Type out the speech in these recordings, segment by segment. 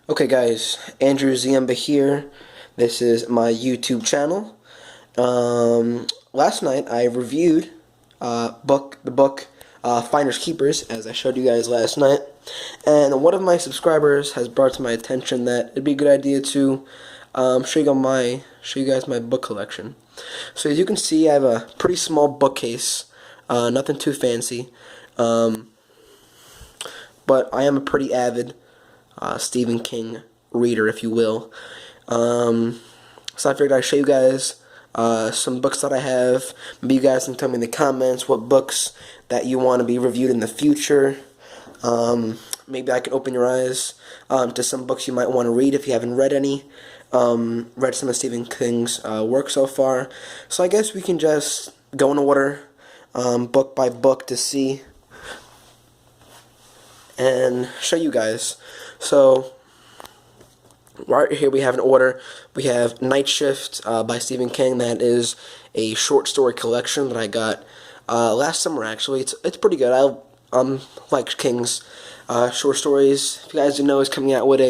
Okay guys, Andrew Ziemba here. This is my YouTube channel. Last night I reviewed the book Finders Keepers, as I showed you guys last night. And one of my subscribers has brought to my attention that it'd be a good idea to show you guys my book collection. So as you can see, I have a pretty small bookcase, nothing too fancy. But I am a pretty avid Stephen King reader, if you will. So I figured I'd show you guys some books that I have. Maybe you guys can tell me in the comments what books that you want to be reviewed in the future. Maybe I can open your eyes to some books you might want to read if you haven't read any. Read some of Stephen King's work so far. So I guess we can just go in order, book by book, to see and show you guys. So right here we have an order. We have Night Shift by Stephen King. That is a short story collection that I got last summer. Actually, it's pretty good. I like King's short stories. If you guys didn't know, he's coming out with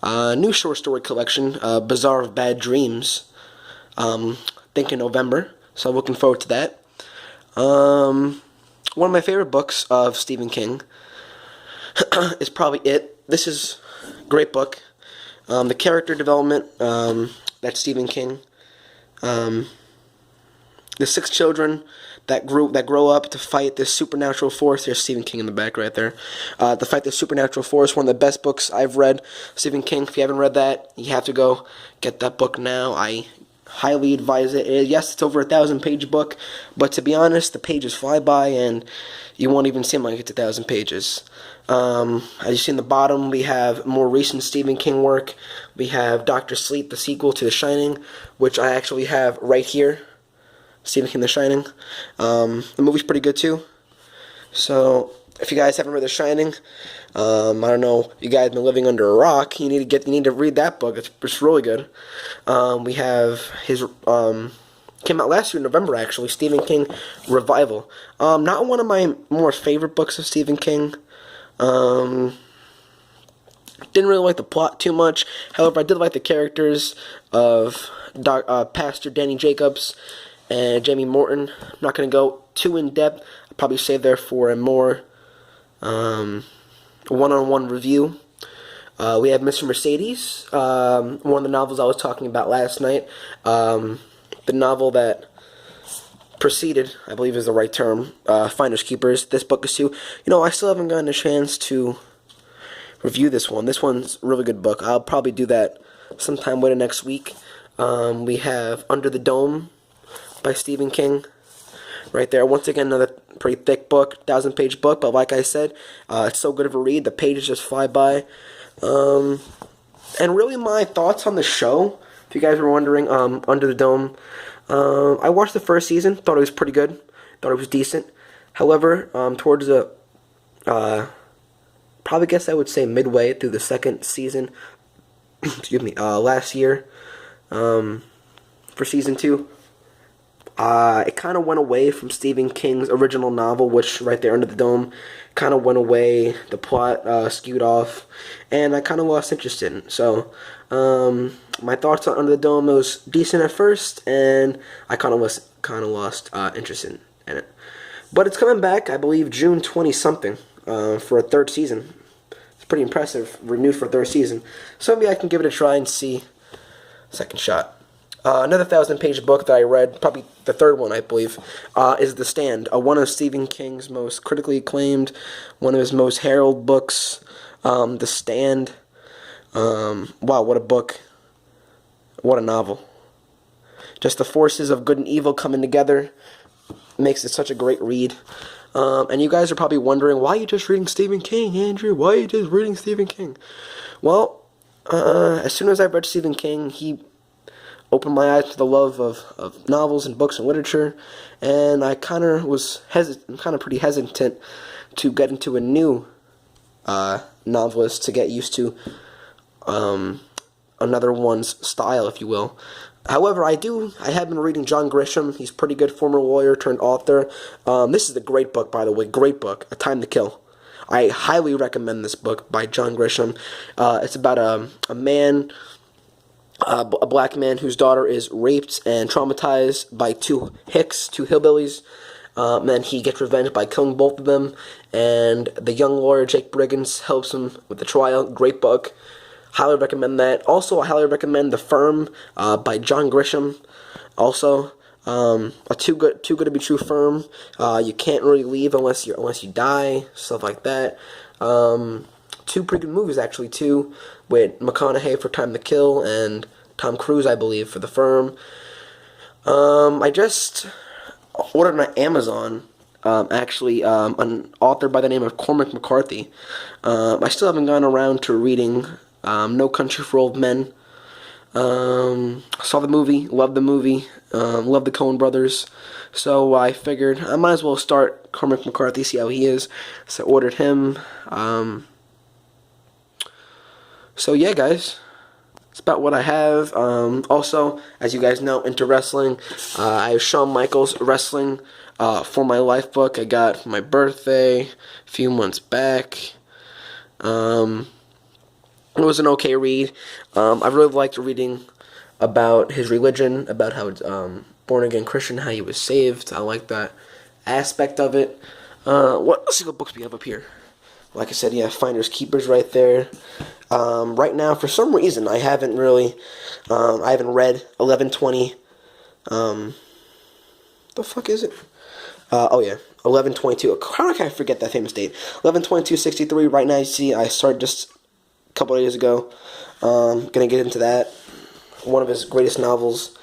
a new short story collection, Bazaar of Bad Dreams. I think in November. So I'm looking forward to that. One of my favorite books of Stephen King is probably It. This is a great book. The character development, that's Stephen King. The 6 children that grow up to fight this supernatural force. There's Stephen King in the back right there. To fight this supernatural force. One of the best books I've read. Stephen King. If you haven't read that, you have to go get that book now. I highly advise it. Yes, it's over 1,000-page book, but to be honest, the pages fly by and you won't even seem like it's 1,000 pages. As you see in the bottom, we have more recent Stephen King work. We have Dr. Sleep, the sequel to The Shining, which I actually have right here. Stephen King, The Shining. The movie's pretty good too. So if you guys haven't read The Shining, I don't know, you guys have been living under a rock. You need to read that book. It's really good. We have his came out last year in November, actually, Stephen King Revival. Not one of my more favorite books of Stephen King. Didn't really like the plot too much. However, I did like the characters of Pastor Danny Jacobs and Jamie Morton. I'm not going to go too in depth. I'll probably save there for a more one-on-one review. We have Mr. Mercedes, one of the novels I was talking about last night. The novel that preceded, I believe is the right term, Finders Keepers. This book is too. I still haven't gotten a chance to review this one. This one's a really good book. I'll probably do that sometime later next week. We have Under the Dome by Stephen King. Right there. Once again, another pretty thick book, 1,000-page book, but like I said, it's so good of a read. The pages just fly by. And really my thoughts on the show, if you guys were wondering, Under the Dome, I watched the first season, thought it was pretty good, thought it was decent. However, towards the, probably guess I would say midway through the second season, excuse me, last year, for season 2, it kind of went away from Stephen King's original novel, which right there, Under the Dome, kind of went away. The plot skewed off, and I kind of lost interest in it. So, my thoughts on Under the Dome, it was decent at first, and I kind of lost interest in it. But it's coming back, I believe, June 20-something for a 3rd season. It's pretty impressive, renewed for a 3rd season. So maybe I can give it a try and see. Second shot. Another 1,000-page book that I read, probably the 3rd one, I believe, is The Stand, one of Stephen King's most critically acclaimed, one of his most heralded books. The Stand. Wow, what a book. What a novel. Just the forces of good and evil coming together makes it such a great read. And you guys are probably wondering, why are you just reading Stephen King, Andrew? Why are you just reading Stephen King? Well, as soon as I read Stephen King, he opened my eyes to the love of novels and books and literature, and I kind of was pretty hesitant to get into a new novelist, to get used to another one's style, if you will. However, I have been reading John Grisham. He's pretty good, former lawyer turned author. This is a great book, by the way, great book, A Time to Kill. I highly recommend this book by John Grisham. It's about a man, a black man whose daughter is raped and traumatized by two hillbillies. And he gets revenge by killing both of them. And the young lawyer, Jake Briggins, helps him with the trial. Great book. Highly recommend that. Also, I highly recommend The Firm by John Grisham. Also, a too good to be true firm. You can't really leave unless you die. Stuff like that. Two pretty good movies actually too, with McConaughey for Time to Kill and Tom Cruise, I believe, for The Firm. I just ordered on Amazon. An author by the name of Cormac McCarthy. I still haven't gone around to reading No Country for Old Men. Saw the movie, loved the movie, loved the Coen brothers, so I figured I might as well start Cormac McCarthy, see how he is, so I ordered him. So yeah, guys, that's about what I have. Also, as you guys know, into wrestling, I have Shawn Michaels Wrestling for My Life book I got for my birthday a few months back. It was an okay read. I really liked reading about his religion, about how it's born-again Christian, how he was saved. I like that aspect of it. Let's see what books we have up here. Like I said, yeah, Finders Keepers right there. Right now, for some reason, I haven't read 1120. The fuck is it? Oh yeah, 1122. How can I forget that famous date? 11/22/63. Right now, you see, I started just a couple of days ago. Gonna get into that. One of his greatest novels.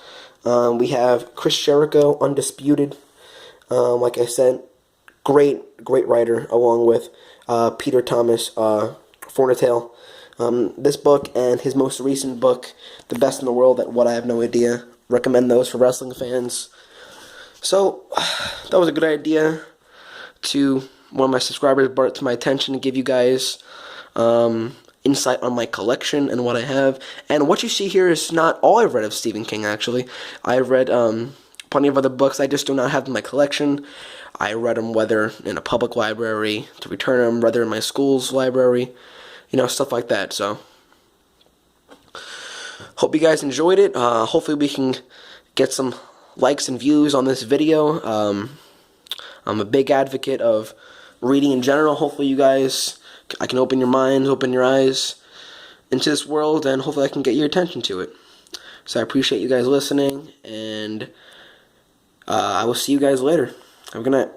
We have Chris Jericho, Undisputed. Like I said, great writer, along with Peter Thomas Fornatail. This book and his most recent book, The Best in the World at What I Have No Idea. Recommend those for wrestling fans. So, that was a good idea to one of my subscribers brought it to my attention to give you guys insight on my collection and what I have. And what you see here is not all I've read of Stephen King, actually. I've read plenty of other books I just do not have in my collection. I read them whether in a public library, to return them, whether in my school's library, stuff like that. So, hope you guys enjoyed it. Hopefully we can get some likes and views on this video. I'm a big advocate of reading in general. Hopefully you guys, I can open your minds, open your eyes into this world, and hopefully I can get your attention to it. So I appreciate you guys listening, and I will see you guys later. Have a good night.